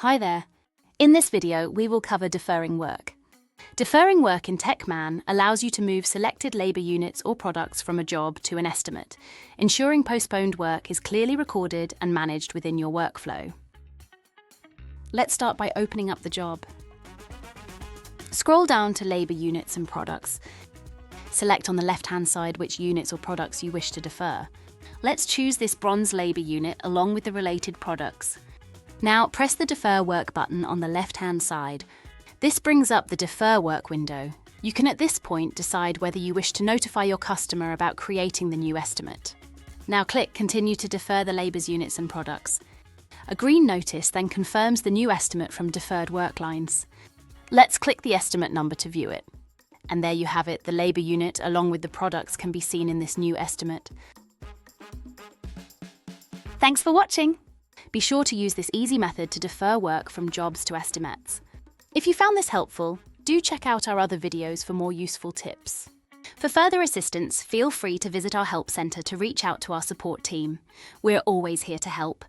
Hi there. In this video, we will cover deferring work. Deferring work in TechMan allows you to move selected labour units or products from a job to an estimate, ensuring postponed work is clearly recorded and managed within your workflow. Let's start by opening up the job. Scroll down to Labour Units and Products. Select on the left-hand side which units or products you wish to defer. Let's choose this bronze labour unit along with the related products. Now press the Defer Work button on the left-hand side. This brings up the Defer Work window. You can at this point decide whether you wish to notify your customer about creating the new estimate. Now click Continue to defer the labour's units and products. A green notice then confirms the new estimate from deferred work lines. Let's click the estimate number to view it. And there you have it, the labour unit along with the products can be seen in this new estimate. Thanks for watching! Be sure to use this easy method to defer work from jobs to estimates. If you found this helpful, do check out our other videos for more useful tips. For further assistance, feel free to visit our help centre to reach out to our support team. We're always here to help.